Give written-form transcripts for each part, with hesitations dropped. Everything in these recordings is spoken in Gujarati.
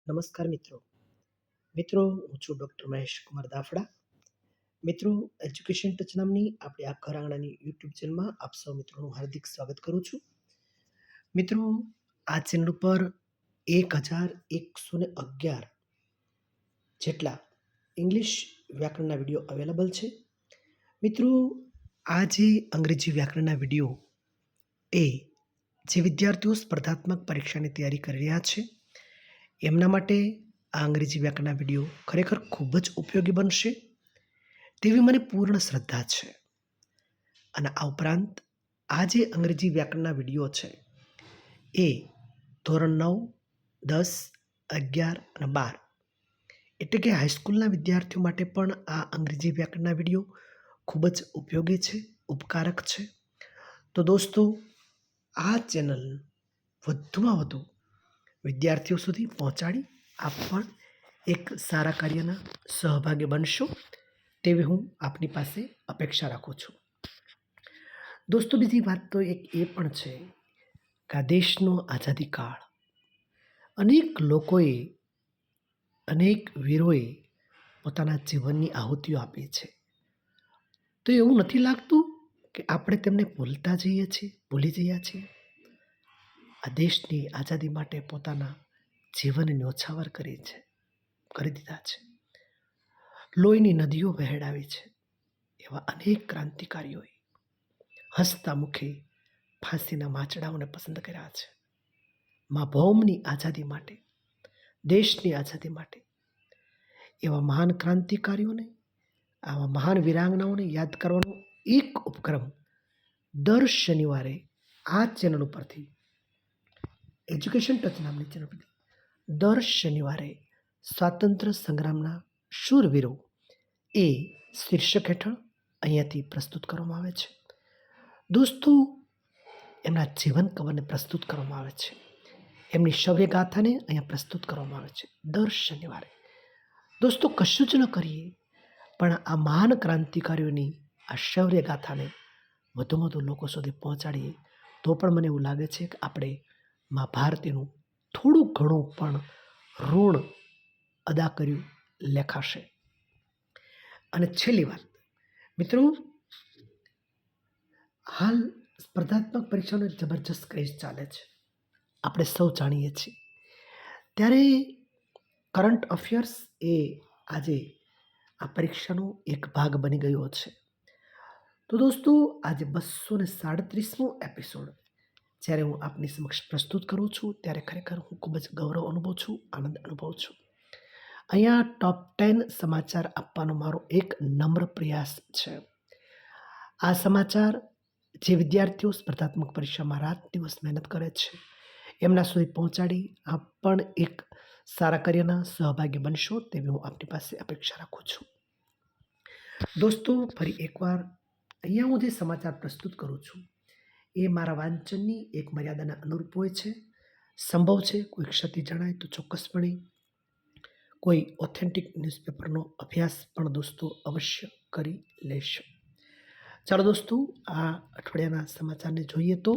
નમસ્કાર મિત્રો. મિત્રો, હું છું ડૉક્ટર મહેશ કુમાર દાફડા. મિત્રો, એજ્યુકેશન ટચ નામની આપણી આ ઘર આંગણાની યુટ્યુબ ચેનલમાં આપ સૌ મિત્રોનું હાર્દિક સ્વાગત કરું છું. મિત્રો, આ ચેનલ ઉપર 1111 જેટલા ઇંગ્લિશ વ્યાકરણના વિડીયો અવેલેબલ છે. મિત્રો, આ જે અંગ્રેજી વ્યાકરણના વિડીયો એ જે વિદ્યાર્થીઓ સ્પર્ધાત્મક પરીક્ષાની તૈયારી કરી રહ્યા છે એમના માટે આ અંગ્રેજી વ્યાકરણના વિડીયો ખરેખર ખૂબ જ ઉપયોગી બનશે તેવી મને પૂર્ણ શ્રદ્ધા છે. અને આ ઉપરાંત આ જે અંગ્રેજી વ્યાકરણના વિડીયો છે એ ધોરણ 9, 10, 11 અને 12 એટલે કે હાઈસ્કૂલના વિદ્યાર્થીઓ માટે પણ આ અંગ્રેજી વ્યાકરણના વિડીયો ખૂબ જ ઉપયોગી છે, ઉપકારક છે. તો દોસ્તો, આ ચેનલ વધુમાં વધુ વિદ્યાર્થીઓ સુધી પહોંચાડી આપ પણ એક સારા કાર્યના સહભાગી બનશો તેવી હું આપની પાસે અપેક્ષા રાખું છું. દોસ્તો, બીજી વાત તો એક એ પણ છે કે આ દેશનો આઝાદી કાળ અનેક લોકોએ, અનેક વીરોએ પોતાના જીવનની આહુતિઓ આપી છે. તો એવું નથી લાગતું કે આપણે તેમને ભૂલી જઈએ છીએ? આ દેશની આઝાદી માટે પોતાના જીવનને ન્યોછાવર કરી દીધા છે. લોહીની નદીઓ વહેડાવી છે. એવા અનેક ક્રાંતિકારીઓએ હસતા મુખે ફાંસીના માંચડાઓને પસંદ કર્યા છે. મા ભૌમની આઝાદી માટે, દેશની આઝાદી માટે એવા મહાન ક્રાંતિકારીઓને, આવા મહાન વીરાંગનાઓને યાદ કરવાનો એક ઉપક્રમ દર શનિવારે આ ચેનલ ઉપરથી, એજ્યુકેશન ટચ નામની ચેનલ પરથી દર શનિવારે સ્વાતંત્ર્ય સંગ્રામના શૂરવીરો એ શીર્ષક હેઠળ અહીંયાથી પ્રસ્તુત કરવામાં આવે છે. દોસ્તો, એમના જીવન કવરને પ્રસ્તુત કરવામાં આવે છે. એમની શૌર્યગાથાને અહીંયા પ્રસ્તુત કરવામાં આવે છે દર શનિવારે. દોસ્તો, કશું જ ન કરીએ પણ આ મહાન ક્રાંતિકારીઓની આ શૌર્યગાથાને વધુમાં વધુ લોકો સુધી પહોંચાડીએ તો પણ મને એવું લાગે છે કે આપણે મા ભારતીનું થોડું ઘણું પણ ઋણ અદા કર્યું લેખાશે. અને છેલ્લી વાત મિત્રો, હાલ સ્પર્ધાત્મક પરીક્ષાનો એક જબરજસ્ત ક્રેઝ ચાલે છે, આપણે સૌ જાણીએ છીએ. ત્યારે કરંટ અફેર્સ એ આજે આ પરીક્ષાનો એક ભાગ બની ગયો છે. તો દોસ્તો, આજે 237મો એપિસોડ જ્યારે હું આપની સમક્ષ પ્રસ્તુત કરું છું ત્યારે ખરેખર હું ખૂબ જ ગૌરવ અનુભવું છું, આનંદ અનુભવું છું. અહીંયા ટોપ 10 સમાચાર આપવાનો મારો એક નમ્ર પ્રયાસ છે. આ સમાચાર જે વિદ્યાર્થીઓ સ્પર્ધાત્મક પરીક્ષામાં રાત દિવસ મહેનત કરે છે એમના સુધી પહોંચાડી આપ પણ એક સારા કાર્યના સહભાગી બનશો તેવી હું આપની પાસે અપેક્ષા રાખું છું. દોસ્તો, ફરી એકવાર અહીંયા હું જે સમાચાર પ્રસ્તુત કરું છું એ મારા વાંચનની એક મર્યાદાના અનુરૂપ હોય છે. સંભવ છે કોઈ ક્ષતિ જણાય તો ચોક્કસપણે કોઈ ઓથેન્ટિક ન્યૂઝપેપરનો અભ્યાસ પણ દોસ્તો અવશ્ય કરી લેશો. ચાલો દોસ્તો, આ અઠવાડિયાના સમાચારને જોઈએ તો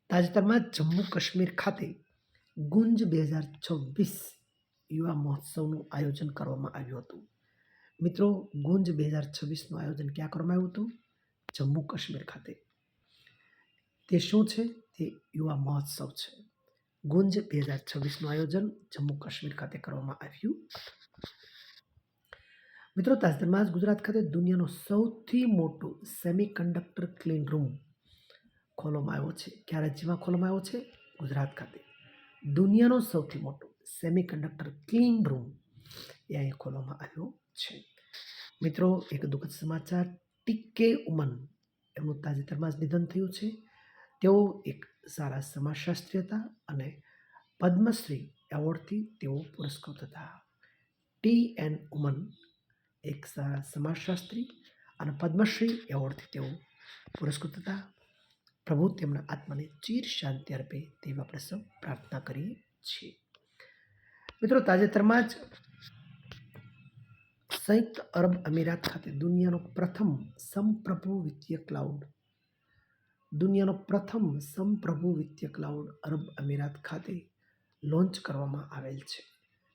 તાજેતરમાં જમ્મુ કાશ્મીર ખાતે ગુંજ 2026 યુવા મહોત્સવનું આયોજન કરવામાં આવ્યું હતું. મિત્રો, ગુંજ 2026નું આયોજન ક્યાં કરવામાં આવ્યું હતું? જમ્મુ કાશ્મીર ખાતે. તે શું છે? તે યુવા મહોત્સવ છે. ગુંજ 2026નું આયોજન જમ્મુ કાશ્મીર ખાતે કરવામાં આવ્યું. મિત્રો, તાજેતરમાં જ ગુજરાત ખાતે દુનિયાનો સૌથી મોટો સેમિકન્ડક્ટર ક્લીન રૂમ ખોલવામાં આવ્યો છે. કયા રાજ્યમાં ખોલવામાં આવ્યો છે? ગુજરાત ખાતે. દુનિયાનો સૌથી મોટો સેમિકન્ડક્ટર ક્લીન રૂમ એ અહીં ખોલવામાં આવ્યો છે. મિત્રો, એક દુઃખદ સમાચાર, ટી.કે. ઉમન એમનું તાજેતરમાં જ નિધન થયું છે. તેઓ એક સારા સમાજશાસ્ત્રી હતા અને પદ્મશ્રી એવોર્ડથી તેઓ પુરસ્કૃત હતા. ટી.એન. ઉમન એક સારા સમાજશાસ્ત્રી અને પદ્મશ્રી એવોર્ડથી તેઓ પુરસ્કૃત હતા. પ્રભુ તેમના આત્માને ચિર શાંતિ અર્પે તેવી આપણે સૌ પ્રાર્થના કરીએ છીએ. મિત્રો, તાજેતરમાં જ સંયુક્ત અરબ અમીરાત ખાતે દુનિયાનો પ્રથમ સંપ્રભુ વિત્તીય ક્લાઉડ અરબ અમીરાત ખાતે લોન્ચ કરવામાં આવેલ છે.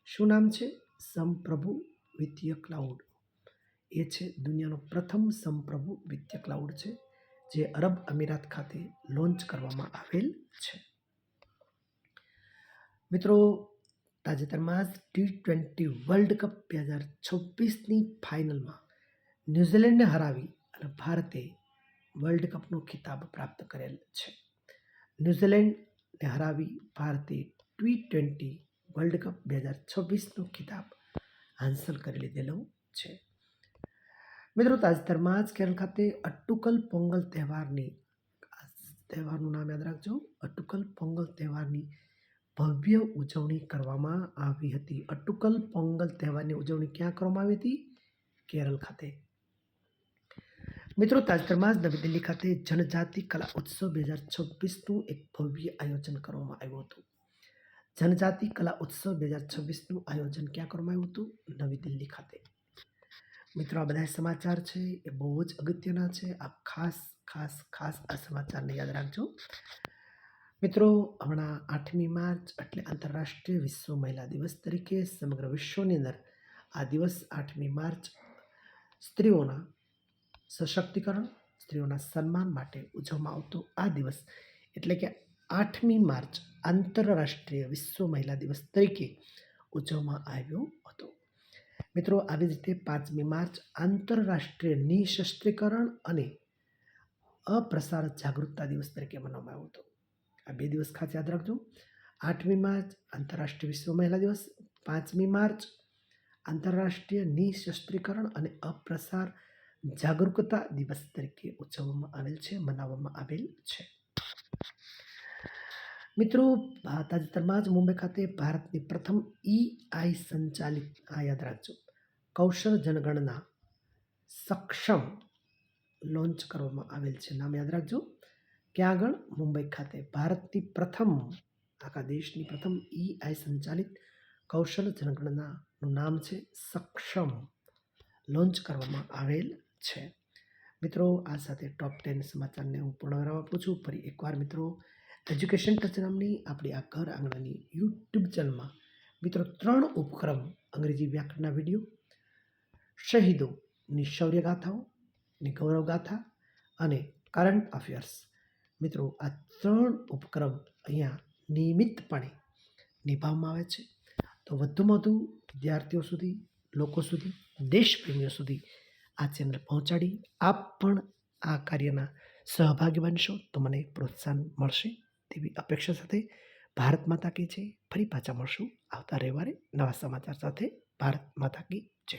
શું નામ છે? સંપ્રભુ વિત્તીય ક્લાઉડ. એ છે દુનિયાનો પ્રથમ સંપ્રભુ વિત્તીય ક્લાઉડ છે, જે અરબ અમીરાત ખાતે લોન્ચ કરવામાં આવેલ છે. મિત્રો, તાજેતરમાં જ T20 વર્લ્ડ કપ 2026ની ફાઇનલમાં ન્યૂઝીલેન્ડને હરાવી અને ભારતે વર્લ્ડ કપનો ખિતાબ પ્રાપ્ત કરેલ છે. ન્યૂઝીલેન્ડને હરાવી ભારતે T20 વર્લ્ડ કપ 2026નો ખિતાબ હાંસલ કરી લીધેલો છે. મિત્રો, તાજેતરમાં જ કેરળ ખાતે અટ્ટુકલ પોંગલ તહેવારનું નામ યાદ રાખજો. અટ્ટુકલ પોંગલ તહેવારની ભવ્ય ઉજવણી કરવામાં આવી હતી. અટ્ટુકલ પોંગલ તહેવારની ઉજવણી ક્યાં કરવામાં આવી હતી? કેરળ ખાતે. મિત્રો, તાજેતરમાં જ નવી દિલ્હી ખાતે જનજાતિ કલા ઉત્સવ 2026નું એક ભવ્ય આયોજન કરવામાં આવ્યું હતું. જનજાતિ કલા ઉત્સવ 2026નું આયોજન ક્યાં કરવામાં આવ્યું હતું? નવી દિલ્હી ખાતે. મિત્રો, આ બધા સમાચાર છે એ બહુ જ અગત્યના છે. આપ ખાસ આ સમાચારને યાદ રાખજો. મિત્રો, હમણાં 8મી માર્ચ એટલે આંતરરાષ્ટ્રીય વિશ્વ મહિલા દિવસ તરીકે સમગ્ર વિશ્વની અંદર આ દિવસ 8મી માર્ચ સ્ત્રીઓના સશક્તિકરણ, સ્ત્રીઓના સન્માન માટે ઉજવવામાં આવતો આ દિવસ એટલે કે 8મી માર્ચ આંતરરાષ્ટ્રીય વિશ્વ મહિલા દિવસ તરીકે ઉજવવામાં આવ્યો હતો. મિત્રો, આવી જ રીતે 5મી માર્ચ આંતરરાષ્ટ્રીય નિઃશસ્ત્રીકરણ અને અપ્રસાર જાગૃતતા દિવસ તરીકે મનાવવામાં આવ્યો હતો. આ બે દિવસ ખાસ યાદ રાખજો. 8મી માર્ચ આંતરરાષ્ટ્રીય વિશ્વ મહિલા દિવસ, 5મી માર્ચ આંતરરાષ્ટ્રીય નિઃશસ્ત્રીકરણ અને અપ્રસાર જાગૃતતા દિવસ તરીકે ઉજવવામાં આવેલ છે, મનાવવામાં આવેલ છે. મિત્રો, તાજેતરમાં જ મુંબઈ ખાતે ભારતની પ્રથમ AI સંચાલિત, યાદ રાખજો, કૌશલ જનગણના સક્ષમ લોન્ચ કરવામાં આવેલ છે. નામ યાદ રાખજો. ક્યાં આગળ? મુંબઈ ખાતે ભારતની પ્રથમ, આખા દેશની પ્રથમ AI સંચાલિત કૌશલ જનગણનાનું નામ છે સક્ષમ, લોન્ચ કરવામાં આવેલ છે. મિત્રો, આ સાથે ટોપ 10 સમાચારને હું પૂર્ણ વિરામ આપું છું. ફરી એકવાર મિત્રો, એજ્યુકેશન ટચ નામની આપણી આ ઘર આંગણાની યુટ્યુબ ચેનલમાં મિત્રો 3 ઉપક્રમ અંગ્રેજી વ્યાકરણના વિડીયો, શહીદોની શૌર્યગાથાઓની ગૌરવગાથા અને કરંટ અફેર્સ, મિત્રો આ 3 ઉપક્રમ અહીંયા નિયમિતપણે નિભાવવામાં આવે છે. તો વધુમાં વધુ વિદ્યાર્થીઓ સુધી, લોકો સુધી, દેશપ્રેમીઓ સુધી આ ચેનલ પહોંચાડી આપ પણ આ કાર્યના સહભાગી બનશો તો મને પ્રોત્સાહન મળશે તેવી અપેક્ષા સાથે ભારત માતા કી જય. ફરી પાછા મળશું આવતા રવિવારે નવા સમાચાર સાથે. ભારત માતા કી જય.